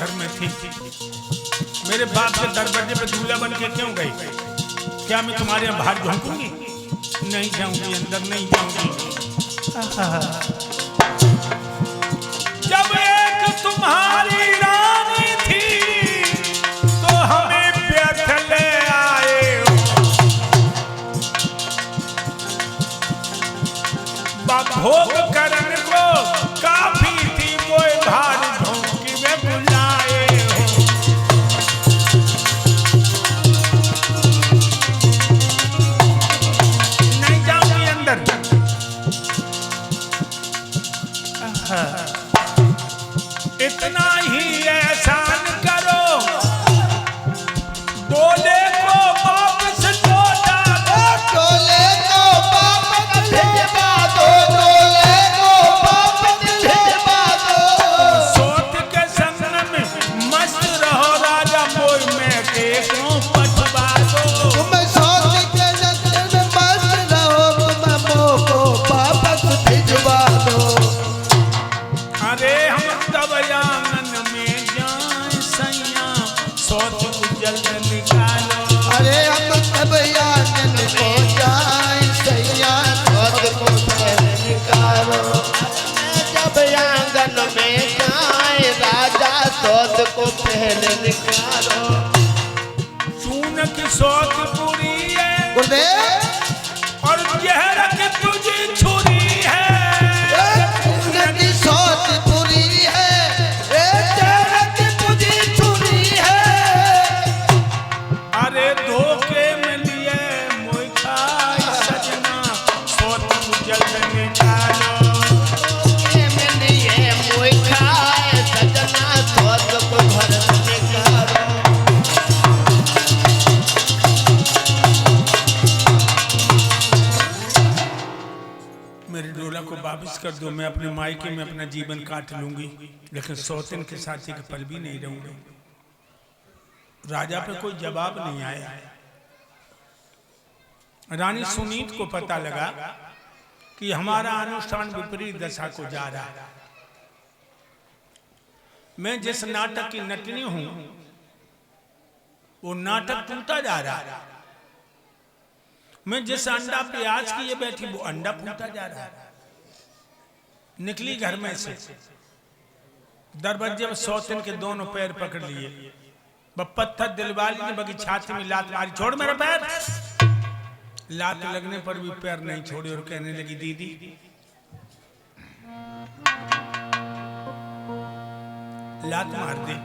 घर में थी, मेरे बाप के दरवाजे पे दूल्हा बन के क्यों गई? क्या मैं तुम्हारे यहाँ बाहर झोंकूंगी? नहीं जाऊंगी, अंदर नहीं जाऊंगी। जब एक तुम्हारी रानी थी तो हमें व्यर्थ ले आए हो। भोग करने को काफी थी वो भार झोंकी में बुलाए हो। नहीं जाऊंगी अंदर। इतना ही एहसान करो, डोले को वापस लौटा दो, डोले को वापस भिजवा दो, डोले को वापस भिजवा दो। सोच के संग में मस्त रहो राजा, मोर में के क्यों पटवा दो। तुम सोच के संग में मस्त रहो, तुम मोह को वापस भिजवा दो। अरे हम तब आंगन में जाए सैया, सोच को जल्द निकालो। अरे हम तब आंगन को जाए सैया, सोच को पहले निकालो। जब आंगन में जाए राजा, सोच को पहले निकालो। चून की सोच पूरी है गुरुदेव, और जहर की तुझी छुरी है। उनकी सोच पूरी है, चेहरे की तुझी छुरी है। अरे धोखे में लिए मोह खाई सजना, सोच को जल्द निकालो। धोखे में लिए मोह खाए सजना, सोच को घर निकालो। मेरे डोला को वापस कर दो, मैं अपने मायके में अपना जीवन काट लूंगी, लेकिन सौतन के साथ एक पल भी नहीं रहूंगी। राजा पे कोई जवाब नहीं आया। रानी सुनीत को पता लगा कि हमारा अनुष्ठान विपरीत दशा को जा रहा है। मैं जिस नाटक की नटनी हूं वो नाटक टूटा जा रहा है। मैं जिस अंडा पे आज की ये बैठी वो अंडा फूटा जा रहा है। निकली घर में से, दरवाजे में सौतन के दोनों पैर पकड़ लिए। पत्थर दिलवाली ने बगी छाती में लात मारी, छोड़ मेरा पैर। लात लगने पर भी पैर नहीं छोड़े और कहने लगी, दीदी लात मार दे,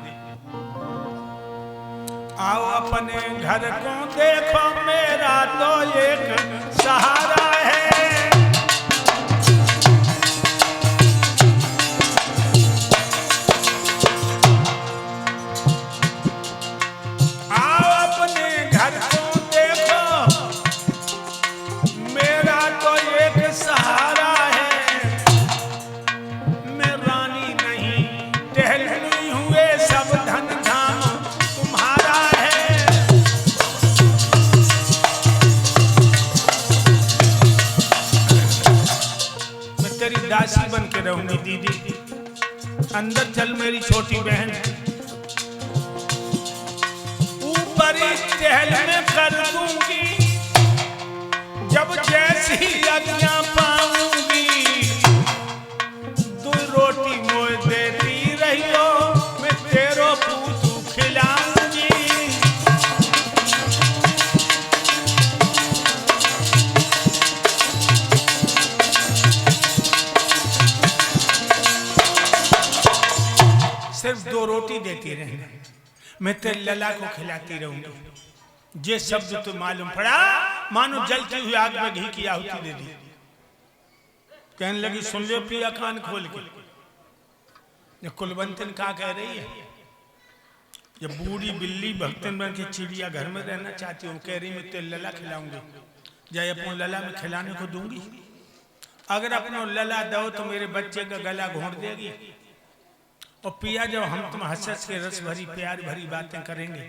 आओ अपने घर को देखो, मेरा तो एक सहारा है। आओ अपने घर को देखो, मेरा तो एक सहारा है। मैं रानी नहीं, टहलनी हुए सब धन धाम तुम्हारा है। मैं तेरी दासी बन के रहूंगी दीदी। अंदर चल मेरी छोटी बहन, ऊपर चहल में कर दूंगी, जब जैसी आज्ञा पाऊंगी। तू रोटी मोह देती रही हो, मैं तेरो पूतू खिलाऊंगी। सिर्फ 2 रोटी देती रहना, मैं तेरे लला को खिलाती रहूंगी। जे शब्द तो मालूम पड़ा मानो जलती हुई आग में घी की आहुति दे दी। कहने लगी, सुन लो पिया कान खोल के, ये कुलवंतन क्या कह रही है। ये बूढ़ी बिल्ली भक्तन बन के चिड़िया घर में रहना चाहती हूँ, कह रही मैं तेरे लला खिलाऊंगी। जाए अपने लला में खिलाने को दूंगी। अगर अपना लला दो तो मेरे बच्चे का गला घोंट देगी। और पिया जब हम तुम हंस के रस भरी प्यार भरी बातें करेंगे,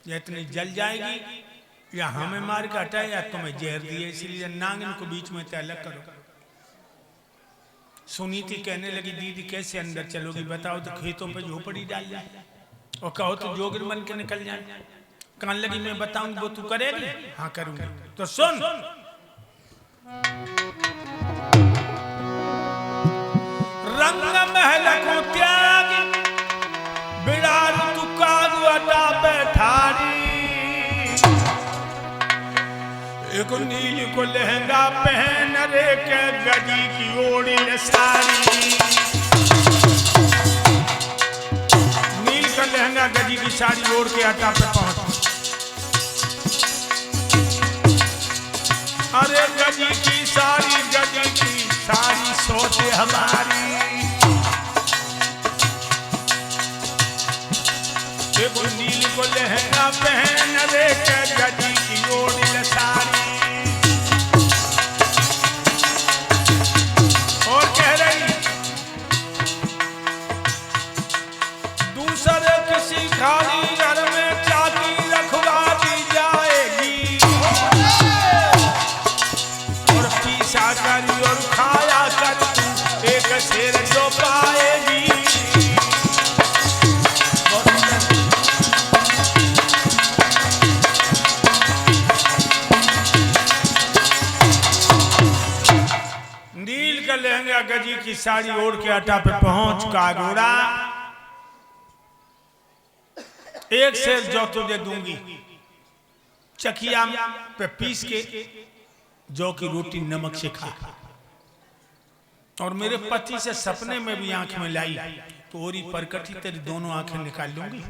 या इतनी जल जाएगी या हमें मार के हटाए या तुम्हें जहर दिए, इसलिए नांगन को बीच में अलग करो। सुनीति कहने लगी, दीदी कैसे अंदर चलोगी बताओ, तो खेतों पे झोपड़ी डाल जाए। और कहो तो जोगिर मन के निकल जाए। कान लगी मैं बताऊंगी वो तू करेगी? हाँ करूंगी। तो सुन, रंग महल को त्याग बिड़ार तू काग अटा बैठारी, एक नील को लहंगा पहन रे के गजी की ओढ़ी साड़ी, नील का लहंगा गजी की साड़ी ओढ़ के अटा पे पहुंच। अरे गजी की साड़ी सोचे हमारी, एक नील को लहंगा पहन रे के गजी की ओढ़ी साड़ी। और कह रही दूसरे किसी खाली घर में चाकी रखवा दी जाएगी, और पीसा कर और खाया कर तू एक शेर जो पाएगी। नील का लहंगा गजी की साड़ी ओढ़ के अटा पे पहुंच कागोड़ा, एक शेर जो तुझे दूंगी, चकिया पे पीस के जौ की रोटी नमक से खा, और मेरे पति से सपने में भी आंख में लाई तो ओरी परकटी तेरी दोनों आंखें निकाल लूंगी।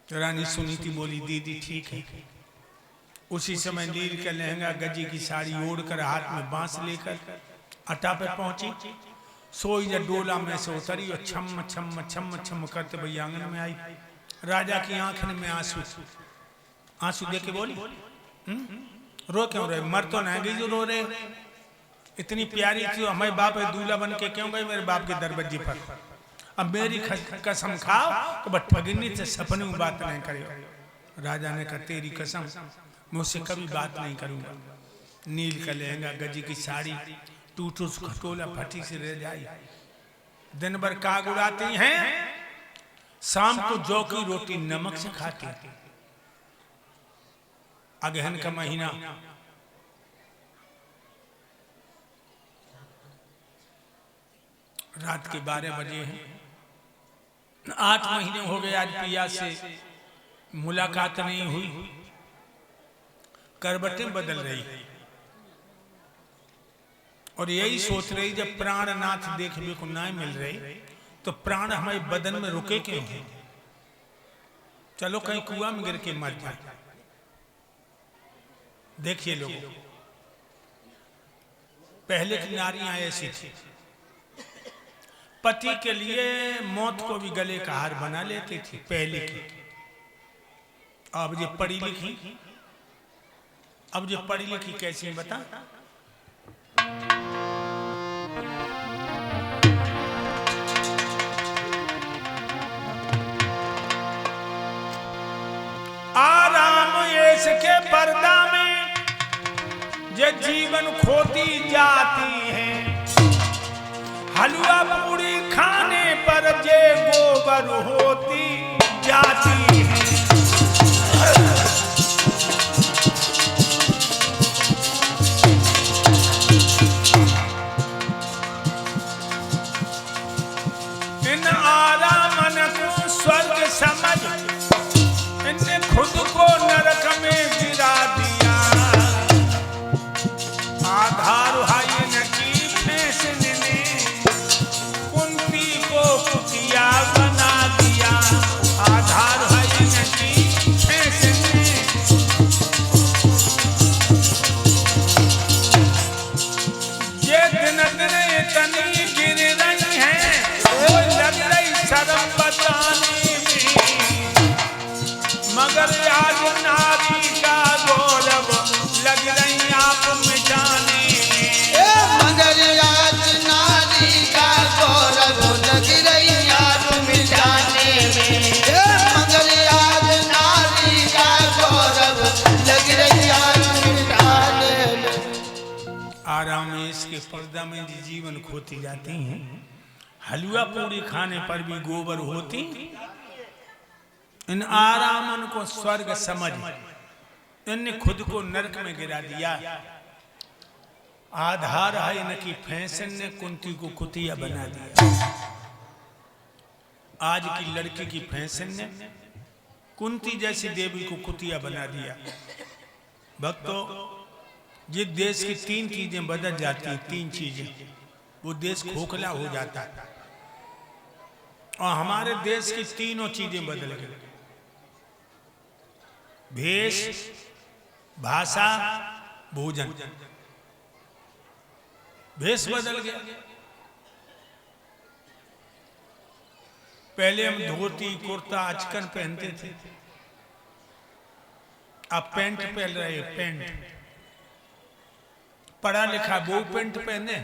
रानी सुनी थी, बोली दीदी ठीक है। उसी समय नील का लहंगा गजी की साड़ी ओढ़कर हाथ में बांस लेकर अटा पे पहुंची। सोई या डोला में से उतरी और छम छम छम छम करते भई आंगन में आई। राजा की आंख में आंसू देख के बोली रो क्यों रहे? मर तो नहीं गई जो रो रहे? इतनी प्यारी थी हमारे बाप है, दूल्हा बन के क्यों गई मेरे बाप के दरवाजे पर? अब मेरी कसम खाओ तो बट ठगिनी से सपने में बात नहीं करे। राजा ने कहा तेरी कसम मुझसे कभी बात नहीं करूंगा। नील का लहंगा गजी की साड़ी टूटू खटोला फटी से रह जाई। दिन भर काग उड़ाती हैं, शाम को जौ की रोटी नमक से खाती। अगहन का महीना, रात के 12 बजे हैं। 8 महीने हो गए आज पिया से मुलाकात नहीं हुई। करवटें बदल रही और यही सोच रही जब प्राणनाथ देखने को ना मिल रही तो प्राण हमारे बदन में रुके क्यों हैं? चलो कहीं कुआं में गिर के मर जाए। देखिए लोग, पहले की नारियां ऐसी थी, पति के लिए मौत को भी गले का हार बना लेती थी पहले की। अब ये पढ़ी लिखी, अब जो पढ़ी लिखी कैसी है बता? आराम इसके पर्दा में ये जीवन खोती जाती है। हलवा पूरी खाने पर जे गोबर होती जाती है। इन आरामन को स्वर्ग समझ इनने खुद को नरक में गिरा दिया। आधार हाई न की फैसले ने कुंती को कुतिया बना दिया। आधार हाई न की फैसले ये दिन दिन तनी गिर रही है, वो लग रही शर्म बताने में, मगर आज नारी का गौरव लग रही आप मिटाने में। मगर आज नारी का गौरव लग रही आप मिटाने में। मगर आज नारी का गौरव लग रही आप मिटाने में। आराम इसके पर्दा में जीवन खोती जाती हैं। हलवा पूरी खाने पर भी गोबर होती। इन आरामन को स्वर्ग समझ इनने खुद को नरक में गिरा दिया। आधार है इनकी फैशन ने कुंती को कुतिया बना दिया। आज की लड़की की फैशन ने कुंती जैसी देवी को कुतिया बना दिया। भक्तों, जिस देश की 3 चीजें बदल जाती हैं, 3 चीजें, वो देश खोखला हो जाता है। और हमारे देश की तीनों चीजें बदल गई। भेष, भाषा, भोजन। भेष बदल गया। पहले हम धोती कुर्ता अचकन पहनते थे, अब पैंट पहन रहे। पैंट पढ़ा लिखा वो पैंट पहने,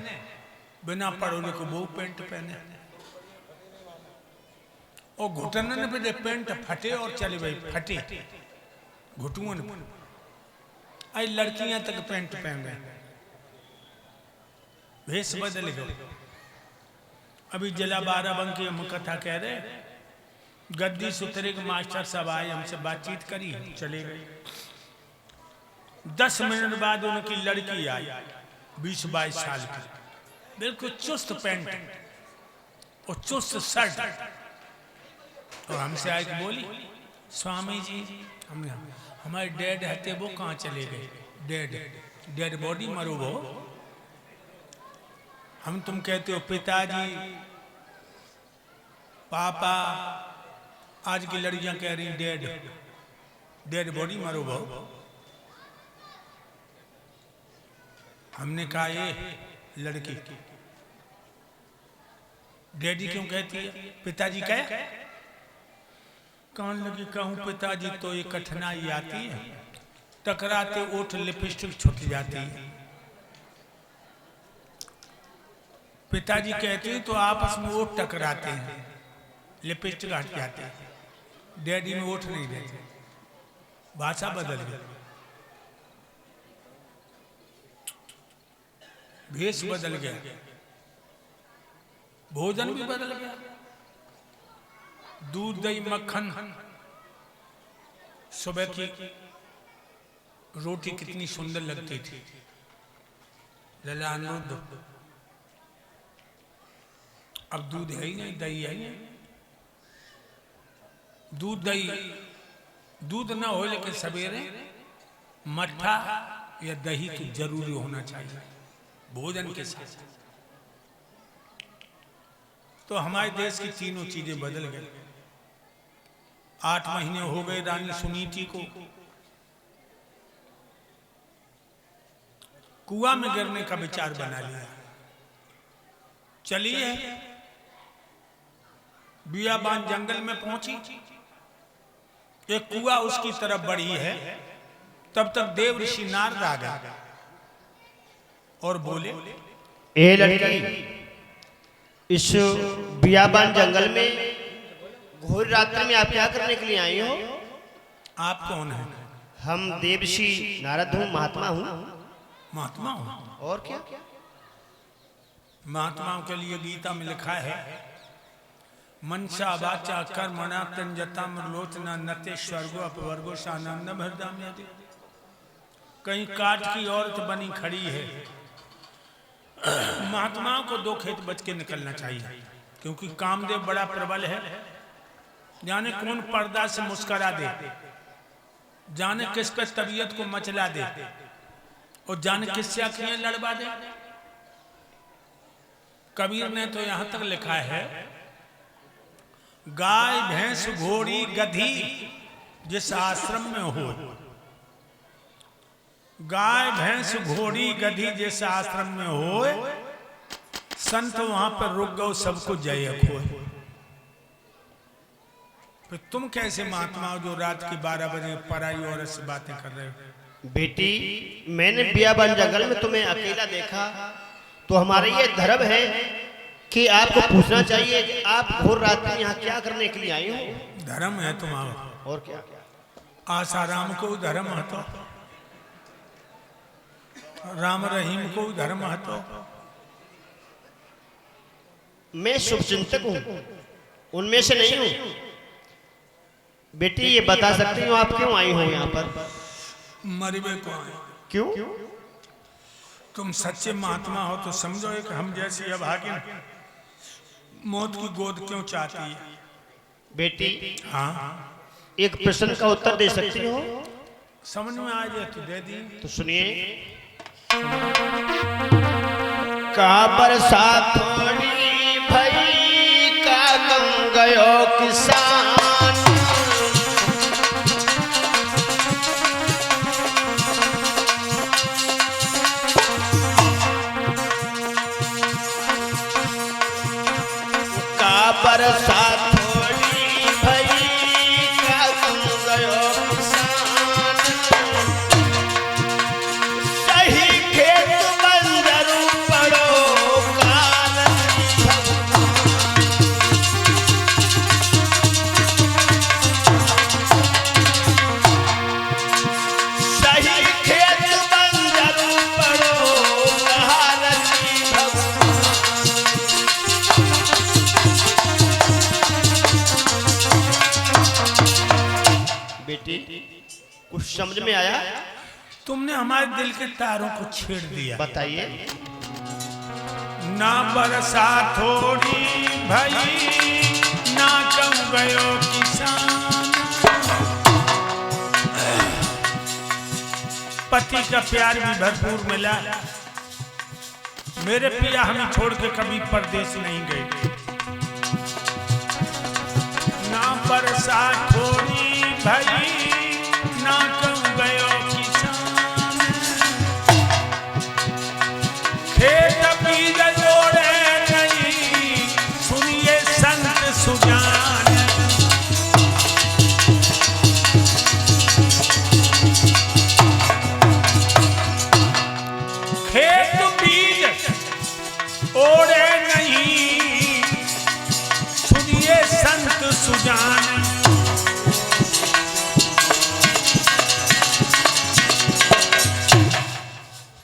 बिना पढ़ो लिखो वो पैंट पहने। और घुटनन पे पैंट फटे और चले भाई फटे घुटुअन। आई लड़कियां तक पैंट पहन रहे। भेष बदल गए। अभी जिला बाराबंकी हम कथा कह रहे, गद्दी सुतरे के मास्टर साहब आए, हमसे बातचीत करी, चले गए। 10 मिनट बाद उनकी लड़की आई, 20-22 साल की, बिल्कुल चुस्त पैंट और चुस्त शर्ट। और हमसे आई बोली, स्वामी जी हमारे डैड हते वो कहाँ चले गए? डेड बॉडी मरो वो। हम तुम कहते हो पिताजी, पापा, आज की लड़कियां कह रही डेड बॉडी मरो वो। हमने कहा ये लड़की डैडी क्यों कहती है? पिताजी कहे? कहने लगी, कहूं पिताजी तो ये कठिनाई आती है, टकराते ओठ लिपस्टिक छूट जाती है। पिताजी कहते हैं तो आपस में ओठ टकराते हैं, लिपस्टिक हट जाते हैं, डैडी में ओठ नहीं रहते। भाषा बदल गई, भेष बदल गया, भोजन भी बदल गया। दूध दही मक्खन, सुबह की रोटी कितनी सुंदर लगती थी। ललानुद, अब दूध है ही नहीं, दही है ही नहीं। दूध दही, दूध ना हो लेकिन सवेरे मट्ठा या दही तो जरूरी होना चाहिए भोजन के साथ। तो हमारे देश की तीनों चीजें बदल गई। 8 महीने हो गए रानी सुनीति को कुआं में गिरने का विचार बना लिया। चलिए बियाबान जंगल में पहुंची, एक कुआं उसकी तरफ बढ़ी है। तब तक देव ऋषि नारद आ गए और बोले, ए लड़की, इस बियाबान जंगल में घोर रात्रि में आप क्या करने के लिए आई हो? आप कौन हैं? हम देवऋषि नारद हूँ, महात्मा हूँ। महात्मा हूँ? और क्या? महात्माओं के लिए गीता में लिखा है, मनसा वाचा कर्मणा तंजता मलोचना नते स्वर्गो अपवर्गो सानंद भरदाम। कहीं काठ की औरत बनी खड़ी है। महात्माओं को 2 खेत बच के निकलना चाहिए, क्योंकि कामदेव बड़ा प्रबल है। जाने कौन पर्दा से मुस्करा दे, जाने किस पे तबीयत को मचला दे, और जाने किससे आंखें लड़वा दे। कबीर ने तो यहां तक लिखा है, गाय भैंस घोड़ी गधी जिस आश्रम में हो, गाय भैंस घोड़ी गधी जिस आश्रम में हो, संत वहां पर रुक गो सबको जय हो। फिर तुम कैसे महात्मा हो जो रात की 12 बजे पराई औरत से बातें कर रहे हो? बेटी, मैंने बियाबान जंगल में तुम्हें अकेला देखा, तो हमारा ये धर्म है कि आपको पूछना चाहिए कि आप घोर रात में यहाँ क्या करने के लिए आई हो? धर्म है तुम्हारा? और क्या? आसाराम को धर्म है तो, राम रहीम को धर्म है तो, मैं शुभचिंतक हूँ, उनमें से नहीं हूँ। बेटी ये बता सकती हूँ आप क्यों आई हो यहाँ पर? मरबे को आए। क्यों? तुम सच्चे महात्मा हो तो समझो एक हम जैसी अभागिन मौत की गोद क्यों चाहती है? बेटी हाँ, एक प्रश्न का उत्तर दे सकती हो? समझ में आ जाए तो दे दी। तो सुनिए। का बरसात थोड़ी भई का गम गयो किसान, का बरसात थोड़ी भई का गम गयो किसान, सही खेत बंजर पड़ो काल सही खेत बंजर पड़ो काल बेटी कुछ समझ में आया? तुमने हमारे दिल के तारों को छेड़ दिया। बताइए। ना बरसा थोड़ी भई ना कम गयो किसान, पति का प्यार भी भरपूर मिला, मेरे पिया हमें छोड़ के कभी परदेश नहीं गए। ना बरसा थोड़ी भई ना कम गयो किसान, खेत बीज जोड़े नहीं सुनिए संत सुजान, खेत बीज ओढ़े नहीं सुनिए संत सुजान,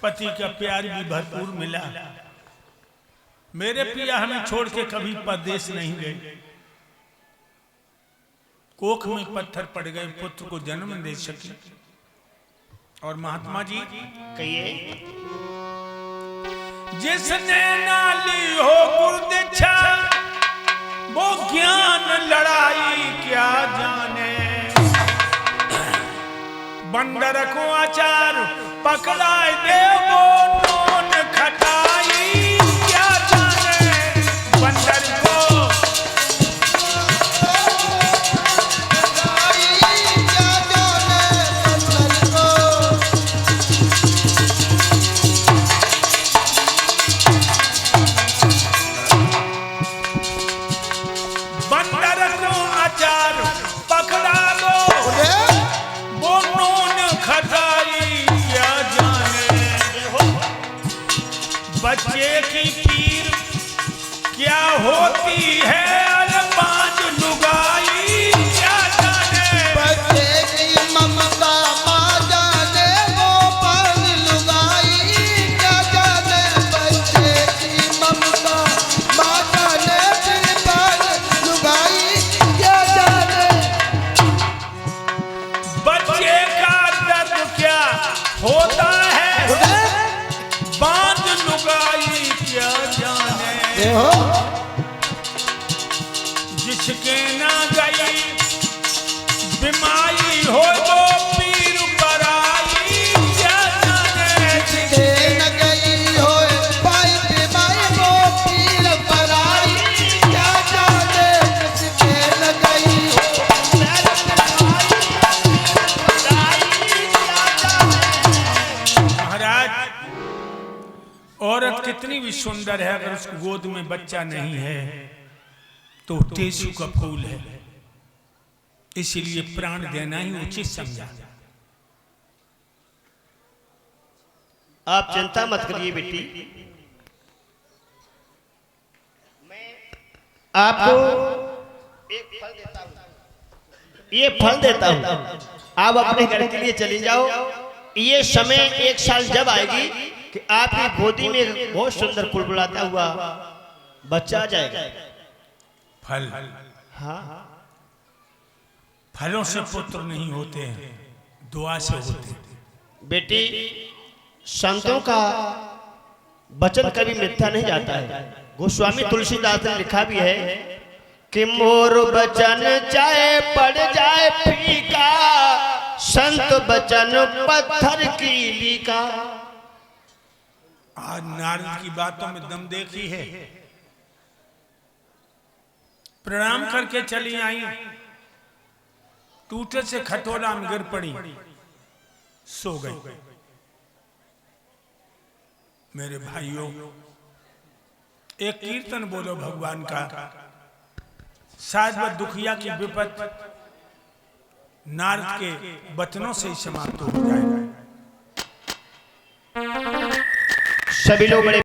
पति का प्यार भी भरपूर मिला, मेरे पिया हमें छोड़ के कभी परदेश नहीं गए। कोख में पत्थर पड़ गए, पुत्र को जन्म दे सके। और महात्मा जी कहिए। जिसने ना ली हो गुरुदीक्षा वो ज्ञान लड़ाई क्या जाने, बंदर को आचार पकड़ाए दे वो नून खटाई क्या जाने, बंदर को बंदर को आचार पकड़ा दो वो नून खटाई क्या जाने, बच्चे की पीर क्या होती है अरे पांच लुगाई क्या जाने, बच्चे की ममता माँ जाने वो पान लुगाई क्या जाने, बच्चे की ममता माँ जाने फिर पान लुगाई क्या जाने, बच्चे का दर्द क्या होता है बांध लुगाई क्या जाने, जिसके ना गई बीमारी हो वो पीर पराई क्या जाने, जिसके न गई हो पाई बीमारी वो पीर पराई क्या जाने, जिसके न गई हो महाराज औरत कितनी भी सुंदर है अगर उसको गोद में बच्चा नहीं है तो टेसू का फूल है, इसीलिए प्राण देना ही उचित समझा। आप चिंता मत करिए बेटी, आपको एक फल देता हूं, ये फल देता हूं, आप अपने घर के लिए चली जाओ। ये समय एक साल जब आएगी कि आपकी गोदी में एक बहुत सुंदर कुलबुलाता हुआ बच्चा आ जाएगा। फल, हाँ फलों से पुत्र नहीं होते हैं, दुआ से होते हैं। बेटी, संतों का वचन कभी मिथ्या नहीं जाता है। गोस्वामी तुलसीदास ने लिखा भी है कि मोर वचन चाहे पड़ जाए फीका, संत वचन पत्थर की लीका। आज नारद की बातों में दम देखी है। प्रणाम करके चली आई, टूटे से खटोला में गिर पड़ी, सो गई। मेरे भाइयों, एक कीर्तन बोलो भगवान का, शायद वह दुखिया की विपत नारद के वचनों से ही समाप्त हो जाएगा। सभी लोग बड़े